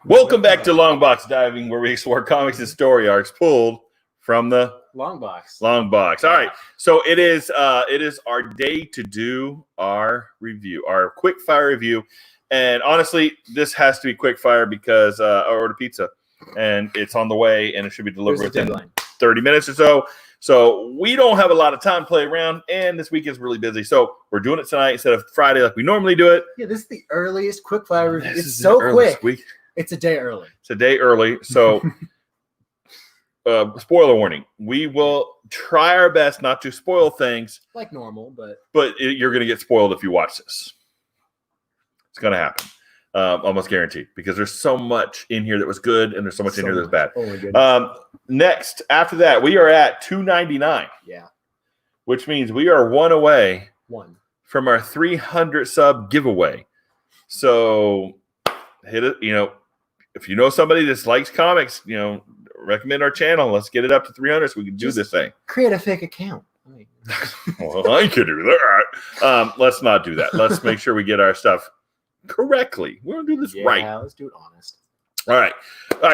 Welcome back to Long Box Diving, where we explore comics and story arcs pulled from the Long box. Long Box. All right, so it is our day to do our review, our quick fire review, and honestly, this has to be quick fire because I ordered pizza, and it's on the way, and it should be delivered within 30 minutes or so. So we don't have a lot of time to play around, and this week is really busy. So we're doing it tonight instead of Friday like we normally do it. Yeah, this is the earliest quick fire review. It's so quick. It's a day early. It's a day early. So spoiler warning. We will try our best not to spoil things. Like normal, but you're going to get spoiled if you watch this. It's going to happen. Almost guaranteed, because there's so much in here that was good, and there's so much in here that's bad. Oh my goodness. Next, after that, we are at 299. Yeah. Which means we are one away from our 300 sub giveaway. So hit it, if you know somebody that likes comics, recommend our channel. Let's get it up to 300 so we can do this thing. Create a fake account. Well, I could do that. Let's not do that. Let's make sure we get our stuff correctly. We're going to do this right. Yeah, let's do it honest. All right.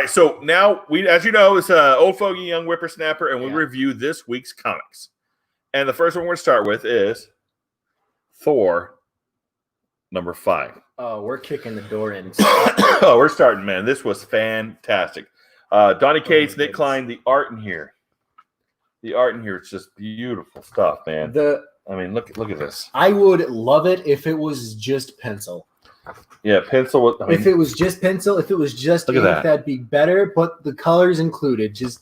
So now we, as you know, it's Old Fogey Young Whippersnapper, and we review this week's comics. And the first one we're going to start with is Thor number 5. Oh, we're kicking the door in. Oh, we're starting, man. This was fantastic. Donny Cates, Nick Klein, the art in here. The art in here, it's just beautiful stuff, man. Look at this. I would love it if it was just pencil. Yeah, pencil. If it was just pencil, if it was just ink, that'd be better. But the colors included, just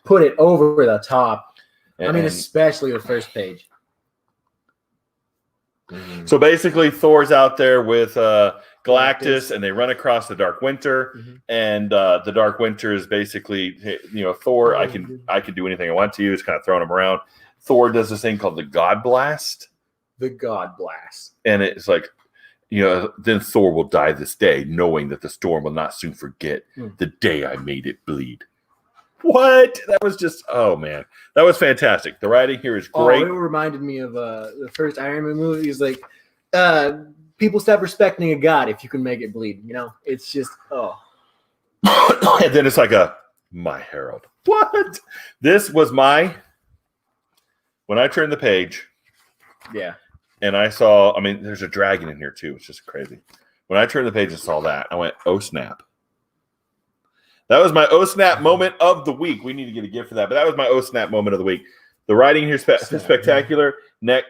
put it over the top. Especially the first page. So basically, Thor's out there with Galactus, and they run across the Dark Winter, and the Dark Winter is basically, Thor. I can do anything I want to use, kind of throwing him around. Thor does this thing called the God Blast. The God Blast, and it's like, then Thor will die this day, knowing that the storm will not soon forget the day I made it bleed. What? That was just, oh man, that was fantastic. The writing here is great. It reminded me of the first Iron Man movie. He's like, people stop respecting a god if you can make it bleed. It's just, And then it's like my herald. What? This was when I turned the page. Yeah. And I saw, there's a dragon in here too. It's just crazy. When I turned the page and saw that, I went, oh snap. That was my oh snap moment of the week. We need to get a gift for that, but that was my oh snap moment of the week. The writing here is spectacular. Nick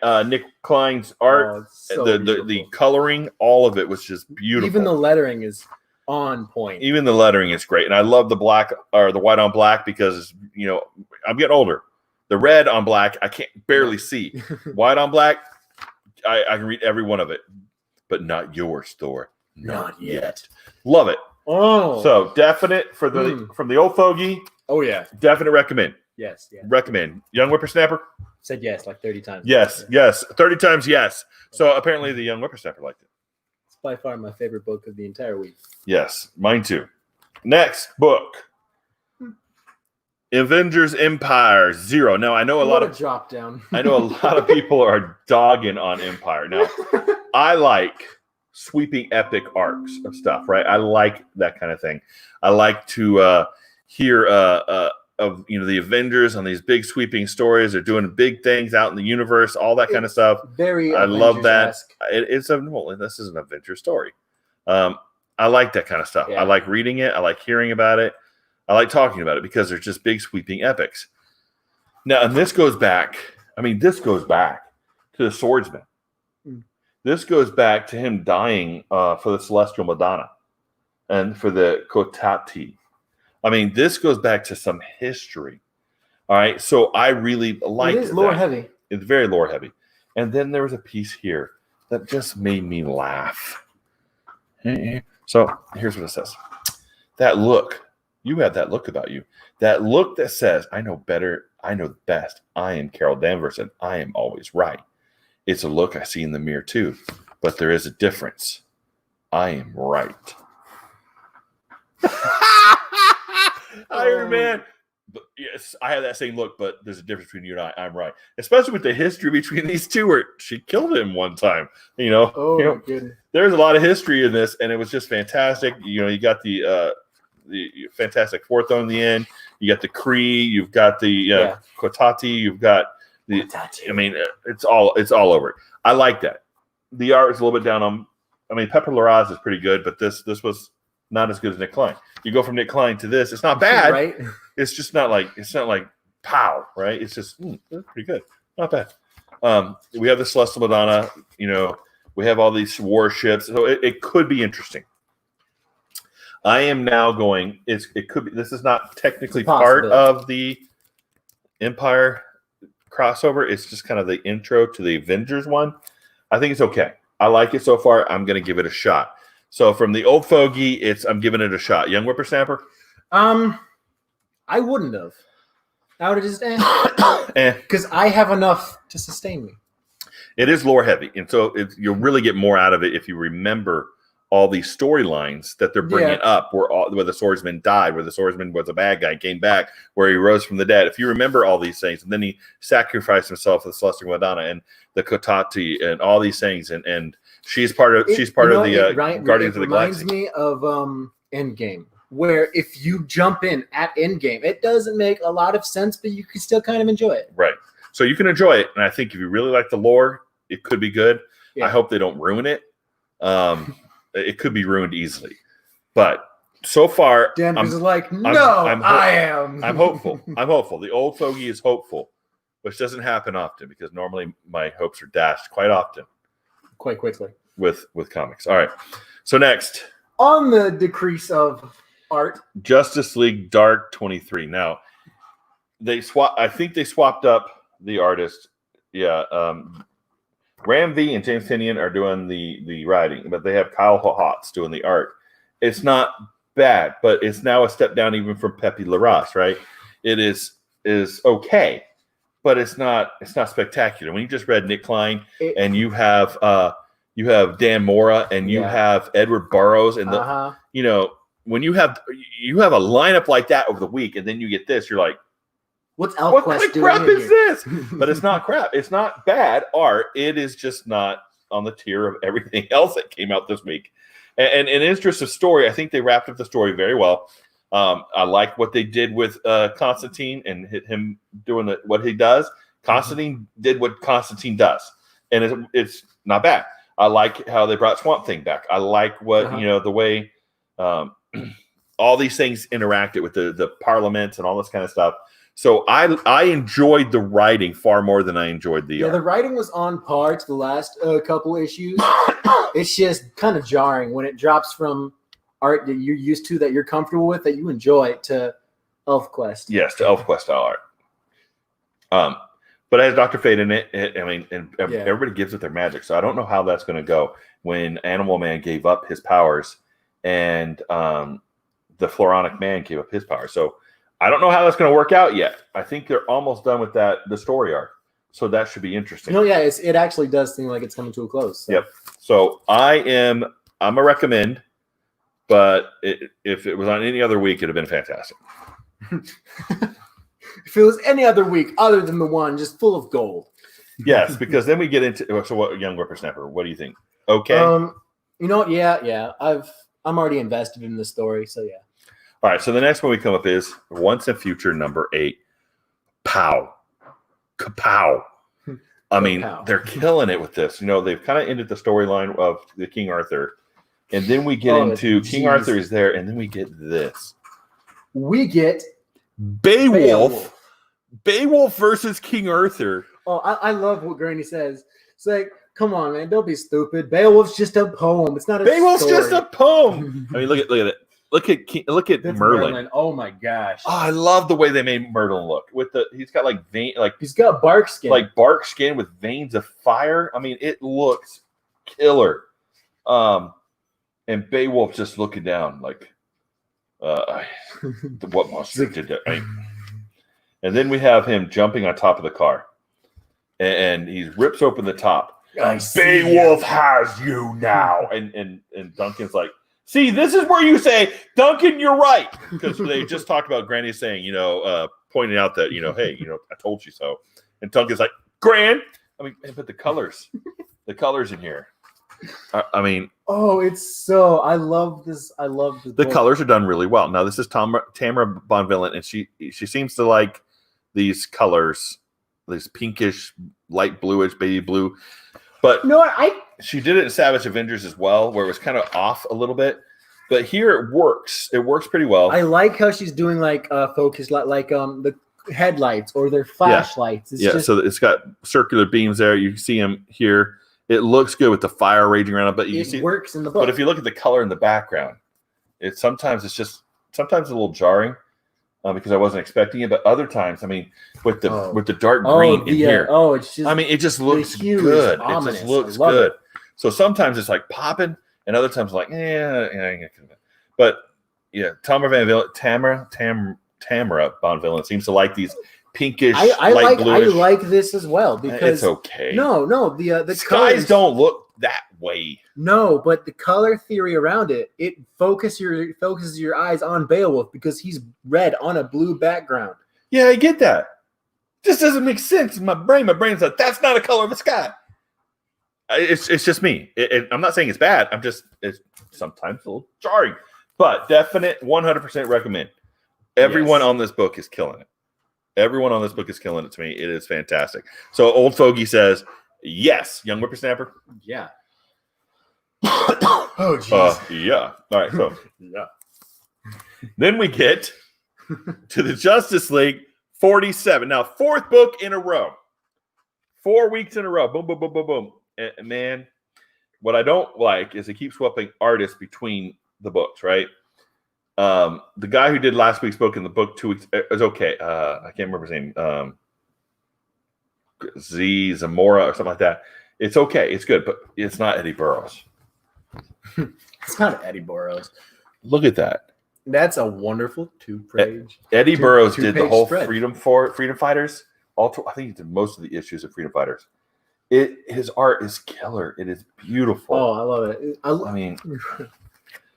Klein's art, the coloring, all of it was just beautiful. Even the lettering is on point. Even the lettering is great, and I love the black or the white on black because I'm getting older. The red on black I can't barely see. White on black, I can read every one of it, but not yours, Thor. Not yet. Love it. Oh, so definite for from the Old Fogey. Oh yeah, definite recommend. Yes, yeah. Recommend. Young Whippersnapper said yes like 30 times. Yes, 30 times yes. So apparently the Young Whippersnapper liked it. It's by far my favorite book of the entire week. Yes, mine too. Next book, Avengers Empire 0. Now I know a lot of drop down. I know a lot of people are dogging on Empire. Now I like sweeping epic arcs of stuff, right? I like that kind of thing. I like to hear of the Avengers on these big sweeping stories. They're doing big things out in the universe, all that kind of stuff. I love that. This is an adventure story. I like that kind of stuff. Yeah. I like reading it. I like hearing about it. I like talking about it because they're just big sweeping epics. Now, and this goes back to the Swordsman. This goes back to him dying for the Celestial Madonna and for the Kotati. This goes back to some history. All right. So I really like it. It is lore heavy. It's very lore heavy. And then there was a piece here that just made me laugh. So here's what it says. That look. You have that look about you. That look that says, I know better. I know best. I am Carol Danvers and I am always right. It's a look I see in the mirror too, but there is a difference. I am right. Iron Man, But yes, I have that same look, but there's a difference between you and I. I'm right, especially with the history between these two, where she killed him one time. My goodness. There's a lot of history in this, and it was just fantastic. You got the Fantastic Four thrown in the end. You got the Kree. You've got the Kotati. You've got the. I mean, it's all over. I like that. The art is a little bit down on. I mean, Pepper Larraz is pretty good, but this was not as good as Nick Klein. You go from Nick Klein to this, it's not bad. Right? It's just not like pow, right? It's just pretty good. Not bad. We have the Celestial Madonna, we have all these warships. So it could be interesting. I am now going, it could be, this is not technically part of the Empire crossover. It's just kind of the intro to the Avengers one. I think it's okay. I like it so far. I'm going to give it a shot. So from the old fogey, I'm giving it a shot. Young Whippersnapper? I wouldn't have. I would have just because I have enough to sustain me. It is lore heavy, and so you'll really get more out of it if you remember all these storylines that they're bringing up, where the swordsman died, where the swordsman was a bad guy, came back, where he rose from the dead. If you remember all these things, and then he sacrificed himself for the Celestial Madonna and the Kotati and all these things, and she's part of the Guardians of the Galaxy. It reminds me of Endgame, where if you jump in at Endgame, it doesn't make a lot of sense, but you can still kind of enjoy it. Right. So you can enjoy it, and I think if you really like the lore, it could be good. Yeah. I hope they don't ruin it. It could be ruined easily, but so far, Dan is like, I am. I'm hopeful. I'm hopeful. The old fogey is hopeful, which doesn't happen often because normally my hopes are dashed quite often, quite quickly with comics. All right. So next, on the decrease of art, Justice League Dark 23. Now I think they swapped up the artist. Yeah. Ram V and James Tynion are doing the writing, but they have Kyle Hotz doing the art. It's not bad, but it's now a step down even from Pepe Larraz, right? It is okay, but it's not spectacular. When you just read Nick Klein and you have Dan Mora and you have Edward Burrows and when you have a lineup like that over the week and then you get this, you're like, what's ElfQuest what kind of crap is this? But it's not crap. It's not bad art. It is just not on the tier of everything else that came out this week. And in interest of story, I think they wrapped up the story very well. I like what they did with Constantine and him doing what he does. Constantine did what Constantine does, and it's not bad. I like how they brought Swamp Thing back. I like what the way all these things interacted with the parliament and all this kind of stuff. So I enjoyed the writing far more than I enjoyed the art. The writing was on par to the last couple issues. It's just kind of jarring when it drops from art that you're used to, that you're comfortable with, that you enjoy, to ElfQuest. Yes, to ElfQuest style art. But it has Dr. Fate in it. Everybody gives it their magic. So I don't know how that's going to go when Animal Man gave up his powers and the Floronic Man gave up his powers. So I don't know how that's going to work out yet. I think they're almost done with the story arc. So that should be interesting. It actually does seem like it's coming to a close. So. Yep. So I'm a recommend, but if it was on any other week, it'd have been fantastic. If it was any other week other than the one just full of gold. Yes, because then we get into what Young Whippersnapper. What do you think? Okay. Yeah. I'm already invested in the story, so yeah. All right, so the next one we come up is Once and Future number 8. Pow. Kapow. I mean, they're killing it with this. They've kind of ended the storyline of the King Arthur. And then we get into King Arthur is there, and then we get this. We get Beowulf. Beowulf versus King Arthur. Oh, I love what Granny says. It's like, come on, man, don't be stupid. Beowulf's just a poem. It's not a Beowulf's story. just a poem. I mean, look at it. Look at Merlin. Oh my gosh! Oh, I love the way they made Merlin look. He's got he's got bark skin, like bark skin with veins of fire. I mean, it looks killer. And Beowulf just looking down like, what monster did that? And then we have him jumping on top of the car, and he rips open the top. Beowulf has you now, and Duncan's like, See, this is where you say, Duncan, you're right. Because they just talked about Granny saying, pointing out that, hey, I told you so. And Duncan's like, Gran. I mean, but the colors in here. I mean. Oh, I love this. I love this. The colors are done really well. Now, this is Tamara Bonvillain, and she seems to like these colors, these pinkish, light bluish, baby blue. But no, she did it in Savage Avengers as well, where it was kind of off a little bit. But here it works. It works pretty well. I like how she's doing like focus like the headlights or their flashlights. So it's got circular beams there. You can see them here. It looks good with the fire raging around it, but it works in the book. But if you look at the color in the background, sometimes a little jarring because I wasn't expecting it. But other times, I mean, with the dark green in here, it's just it just looks good. It just looks good. So sometimes it's like popping, and other times like But yeah, Tamara Bonvillain seems to like these pinkish, light bluish. I like this as well because it's okay. No, the skies colors don't look that way. No, but the color theory around it focuses your eyes on Beowulf because he's red on a blue background. Yeah, I get that. This doesn't make sense in my brain. My brain's like, that's not a color of the sky. It's just me. I'm not saying it's bad. It's sometimes a little jarring, but definite 100% recommend. Everyone on this book is killing it. Everyone on this book is killing it to me. It is fantastic. So Old Fogey says, yes, Young Whippersnapper. Yeah. Oh, jeez. Yeah. All right. So yeah. Then we get to the Justice League 47. Now, 4th book in a row. 4 weeks in a row. Boom, boom, boom, boom, boom. And man, what I don't like is they keep swapping artists between the books, right? The guy who did last week's book in the book 2 weeks is okay. I can't remember his name. Zamora or something like that. It's okay. It's good, but it's not Eddie Burrows. It's not Eddie Burrows. Look at that. That's a wonderful 2-page. Eddie Burrows did the whole spread. Freedom Fighters. I think he did most of the issues of Freedom Fighters. His art is killer. It is beautiful. Oh, I love it. I mean,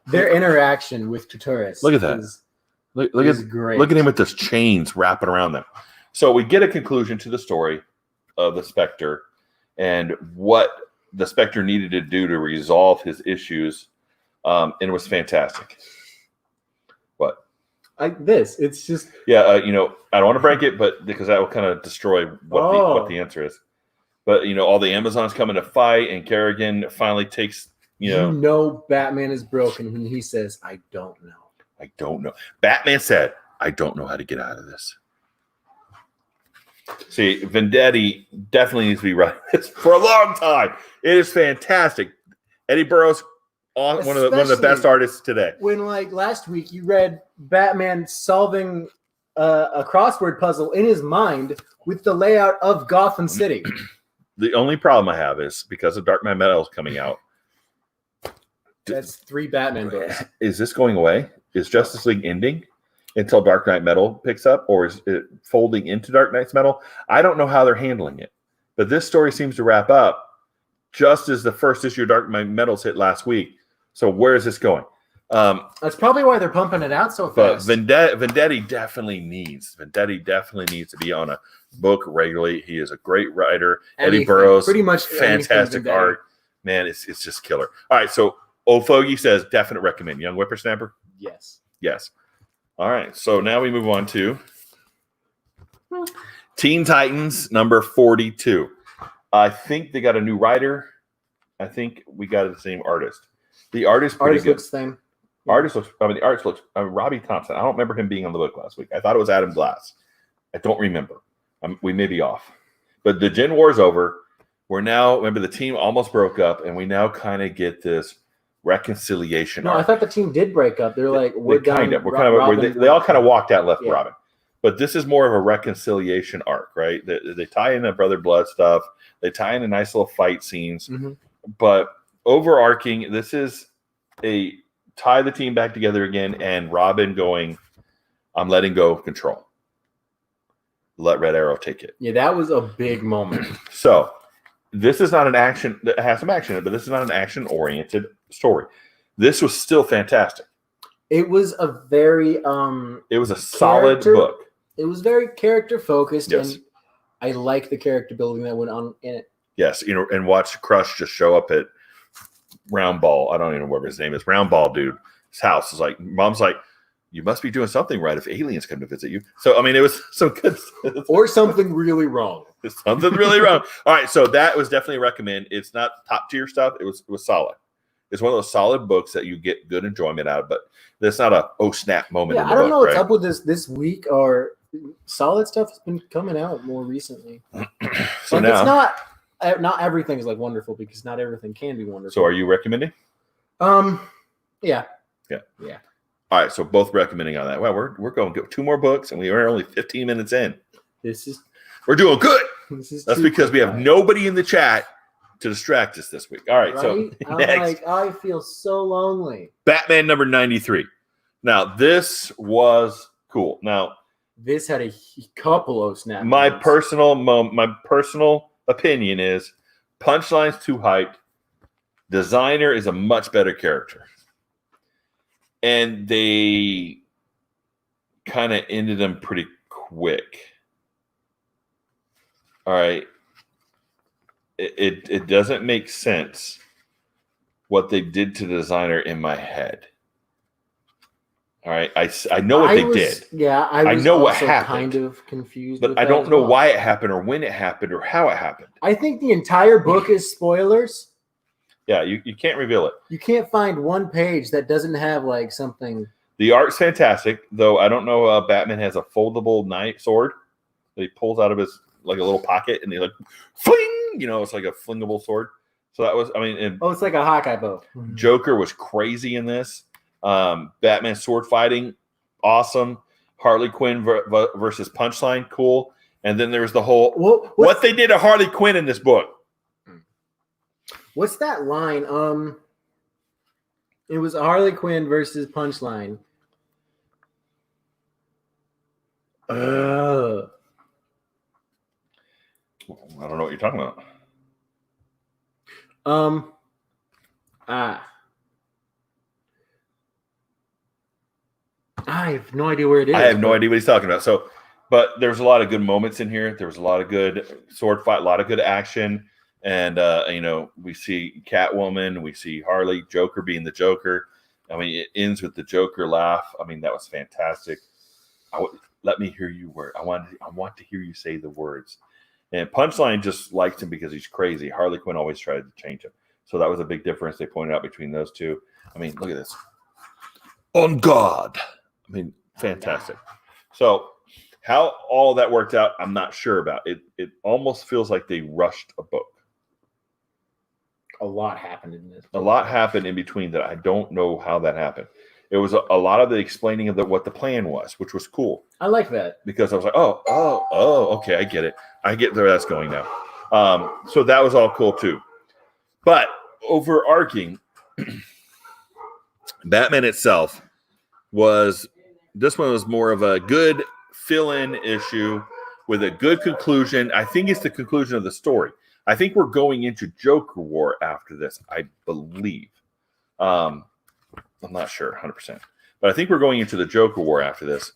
their interaction with Tutoris. Look at that. Look at him with those chains wrapping around them. So we get a conclusion to the story of the Spectre and what the Spectre needed to do to resolve his issues, and it was fantastic. What? It's just I don't want to break it, but because that will kind of destroy what the answer is. But all the Amazons coming to fight, and Kerrigan finally takes. Batman is broken when he says, "I don't know." I don't know. Batman said, "I don't know how to get out of this." See, Vendetti definitely needs to be writing this for a long time. It is fantastic. Eddie Burrows, one of the best artists today. When last week you read Batman solving a crossword puzzle in his mind with the layout of Gotham City. The only problem I have is because of Dark Knight Metal is coming out. That's 3 Batman books. Is this going away? Is Justice League ending until Dark Knight Metal picks up, or is it folding into Dark Knight's Metal? I don't know how they're handling it, but this story seems to wrap up just as the first issue of Dark Knight Metal's hit last week. So where is this going? That's probably why they're pumping it out so fast. But Vendetti definitely needs to be on a book regularly. He is a great writer. Eddie Burrows, pretty much fantastic art. Man, it's just killer. All right, so Old Fogey says definite recommend. Young Whippersnapper? Yes. All right, so now we move on to Teen Titans number 42. I think they got a new writer. I think we got the same artist. The artist pretty good. Looks the same. The artist looks. Robbie Thompson. I don't remember him being on the book last week. I thought it was Adam Glass. I don't remember. We may be off. But the Gen War's over. We're now, remember, the team almost broke up, and we now kind of get this reconciliation. No, I thought the team did break up. They're like, we're done. They all kind of walked out, left Robin. But this is more of a reconciliation arc, right? They tie in the Brother Blood stuff. They tie in a nice little fight scenes. Mm-hmm. But overarching, this is a tie the team back together again, and Robin going, I'm letting go of control. Let Red Arrow take it. Yeah, that was a big moment. So this is not an action that has some action in it, but this is not an action-oriented story. This was still fantastic. It was a very It was a solid book. It was very character focused, Yes. and I like the character building that went on in it. Yes, and watch Crush just show up at Round Ball. I don't even know what his name is. Round Ball dude. His house is like, mom's like, you must be doing something right if aliens come to visit you. So I mean, it was some good. Or something really wrong. Something really wrong. All right, so that was definitely a recommend. It's not top tier stuff. It was solid. It's one of those solid books that you get good enjoyment out of, but there's not a oh snap moment. Yeah, in the I don't book, know what's right? up with this week, or solid stuff has been coming out more recently. So like now, it's not everything is like wonderful, because not everything can be wonderful. so are you recommending? Yeah. All right, so both recommending on that. Well, we're going to get 2 more books, and we are only 15 minutes in. We're doing good. That's because we have nobody in the chat to distract us this week. All right, so I'm next, like, I feel so lonely. Batman number 93. Now, this was cool. Now, This had a couple of snap. my moments. personal opinion is Punchline's too hyped. Designer is a much better character. And they kind of ended him pretty quick. All right. It doesn't make sense what they did to the designer in my head. All right. I know what they did. Yeah, I know what also happened, kind of confused. But with I that don't as know well. why it happened or when it happened or how it happened. I think the entire book is spoilers. Yeah, you can't reveal it. You can't find one page that doesn't have like something. The art's fantastic, though I don't know. Batman has a foldable knife sword that he pulls out of his like a little pocket, and he like fling. You know, it's like a flingable sword. So that was, I mean, and Oh, it's like a Hawkeye bow. Joker was crazy in this. Batman sword fighting, awesome. Harley Quinn versus Punchline, cool. And then there was the whole what they did to Harley Quinn in this book. What's that line? It was Harley Quinn versus Punchline. I don't know what you're talking about. I have no idea where it is. I have no idea what he's talking about. So, but there's a lot of good moments in here. There was a lot of good sword fight, a lot of good action. And, you know, we see Catwoman, we see Harley, Joker being the Joker. I mean, it ends with the Joker laugh. I mean, that was fantastic. Let me hear you word. I want to hear you say the words. And Punchline just liked him because he's crazy. Harley Quinn always tried to change him. So that was a big difference they pointed out between those two. I mean, look at this. On God. I mean, fantastic. So how all that worked out, I'm not sure about. It almost feels like they rushed a book. A lot happened in this. A lot happened in between that I don't know how that happened. It was a lot of the explaining of what the plan was, which was cool. I like that. Because I was like, oh, okay, I get it. I get where that's going now. So that was all cool too. But overarching, Batman itself this one was more of a good fill-in issue with a good conclusion. I think it's the conclusion of the story. I think we're going into Joker War after this, I believe. I'm not sure 100%. But I think we're going into the Joker War after this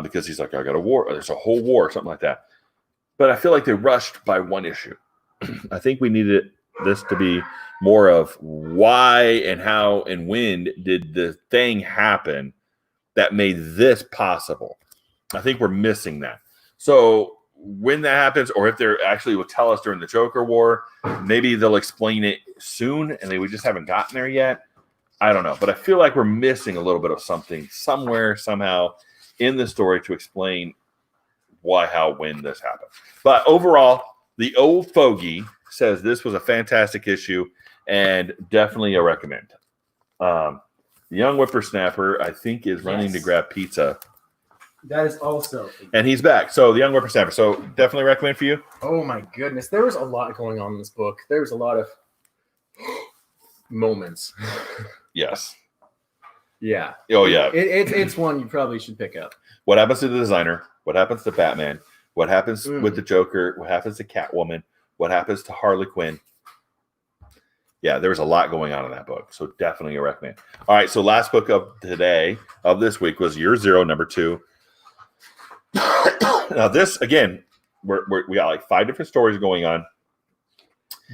because he's like, I got a war. There's a whole war, something like that. But I feel like they rushed by one issue. I think we needed this to be more of why and how and when did the thing happen that made this possible. I think we're missing that. So when that happens, or if they actually will tell us during the Joker War, maybe they'll explain it soon and we just haven't gotten there yet. I don't know. But I feel like we're missing a little bit of something somewhere, somehow in the story to explain why, how, when this happened. But overall, the old fogey says this was a fantastic issue and definitely a recommend. The young whippersnapper, I think, is running to grab pizza. That is also. And he's back. So the young whippersnapper. So definitely recommend for you. Oh my goodness. There was a lot going on in this book. There was a lot of moments. Yes. Yeah. Oh, yeah. It's one you probably should pick up. What happens to the designer? What happens to Batman? What happens with the Joker? What happens to Catwoman? What happens to Harley Quinn? yeah, there was a lot going on in that book. So definitely a recommend. All right, so last book of today, of this week, was Year Zero, number 2. Now this, again, we got like 5 different stories going on.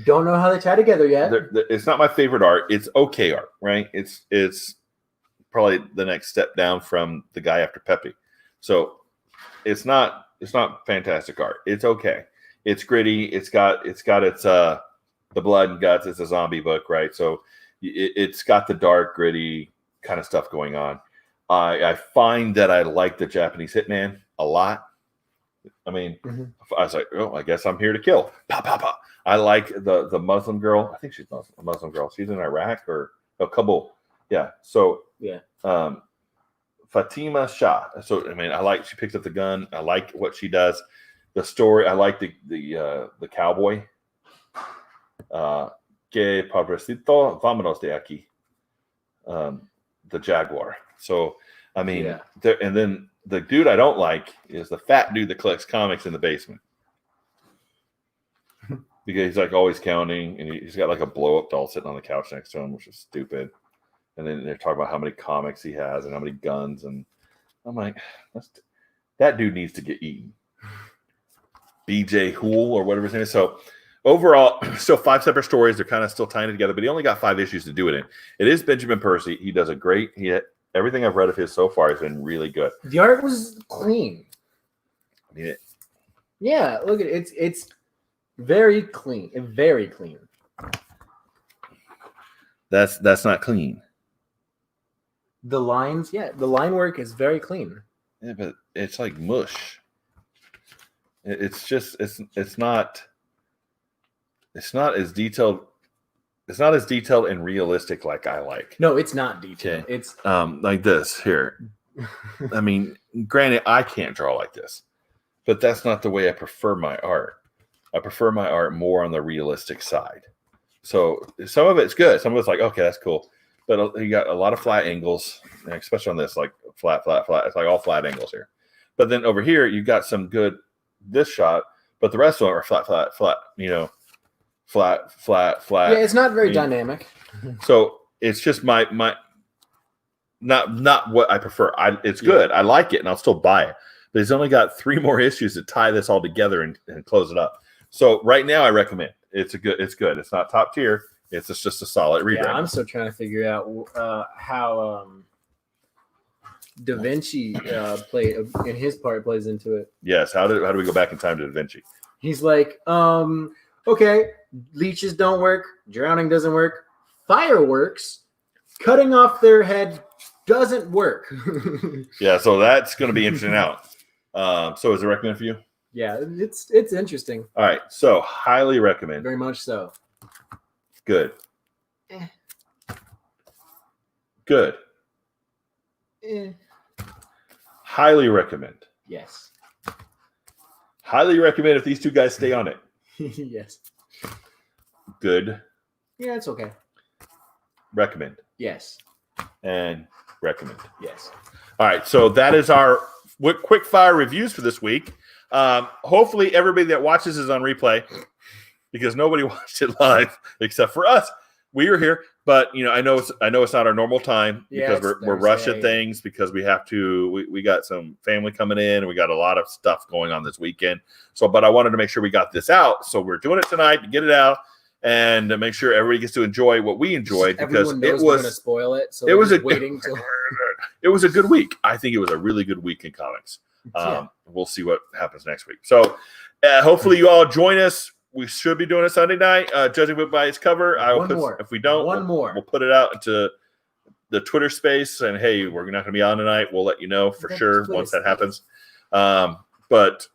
Don't know how they tie together yet. It's not my favorite art. It's okay art, right? It's probably the next step down from the guy after Pepe. So it's not fantastic art. It's okay. It's gritty. It's got the blood and guts. It's a zombie book, right? So it's got the dark, gritty kind of stuff going on. I find that I like the Japanese Hitman a lot. I mean, I was like, oh, I guess I'm here to kill. Pa, pa, pa. I like the Muslim girl. I think she's a Muslim girl. She's in Iraq or Kabul. Yeah. So Yeah. Fatima Shah. So I mean, she picks up the gun. I like what she does. The story. I like the cowboy. Que pobrecito, vámonos de aquí. The jaguar. So I mean, and then the dude I don't like is the fat dude that collects comics in the basement. Because he's like always counting, and he's got like a blow up doll sitting on the couch next to him, which is stupid. And then they're talking about how many comics he has and how many guns, and I'm like, that dude needs to get eaten. BJ Hool or whatever his name is. So overall, still 5 separate stories. They're kind of still tying it together, but he only got 5 issues to do it in. It is Benjamin Percy. He does a great. Everything I've read of his so far has been really good. The art was clean. I mean, yeah, look at it. It's very clean. Very clean. That's not clean. The lines, the line work is very clean. Yeah, but it's like mush. It's just it's not as detailed. It's not as detailed and realistic like I like. No, it's not detailed. Okay. It's like this here. I mean, granted, I can't draw like this, but that's not the way I prefer my art. I prefer my art more on the realistic side. So some of it's good. Some of it's like, okay, that's cool. But you got a lot of flat angles, especially on this, like flat. It's like all flat angles here. But then over here, you got some good this shot, but the rest of them are flat. Flat. Yeah, it's not very dynamic. So it's just my not what I prefer. It's good. I like it, and I'll still buy it. But he's only got 3 more issues to tie this all together and close it up. So right now, I recommend. It's good. It's not top tier. It's just a solid read. Yeah, right I'm now. still trying to figure out how Da Vinci plays into it. Yes. How do we go back in time to Da Vinci? He's like, okay, leeches don't work, drowning doesn't work, fireworks, cutting off their head doesn't work. Yeah, so that's going to be interesting out. So is it recommend for you? Yeah, it's interesting. All right, so highly recommend. Very much so. Good. Good. Highly recommend. Yes. Highly recommend if these 2 guys stay on it. Yes. Good. Yeah, it's okay. Recommend. Yes. And recommend. Yes. All right, so that is our quick fire reviews for this week. Hopefully everybody that watches is on replay because nobody watched it live except for us. We were here, but I know it's not our normal time because we're rushing things because we have to. We got some family coming in and we got a lot of stuff going on this weekend. So, but I wanted to make sure we got this out, so we're doing it tonight to get it out and to make sure everybody gets to enjoy what we enjoyed because it was going to spoil it. So it was waiting till it was a good week. I think it was a really good week in comics. We'll see what happens next week. So, hopefully you all join us. We should be doing it Sunday night, judging it by its cover. If we don't, we'll put it out into the Twitter space. And hey, we're not going to be on tonight. We'll let you know for sure once that happens. But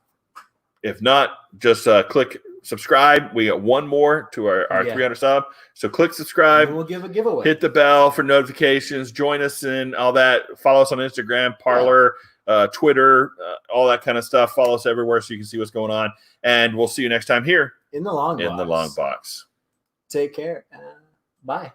if not, just click subscribe. We got 1 more to our 300 sub. So click subscribe. And we'll give a giveaway. Hit the bell for notifications. Join us in all that. Follow us on Instagram, Parler, Twitter, all that kind of stuff. Follow us everywhere so you can see what's going on. And we'll see you next time here in the long box. In the long box. Take care. Bye.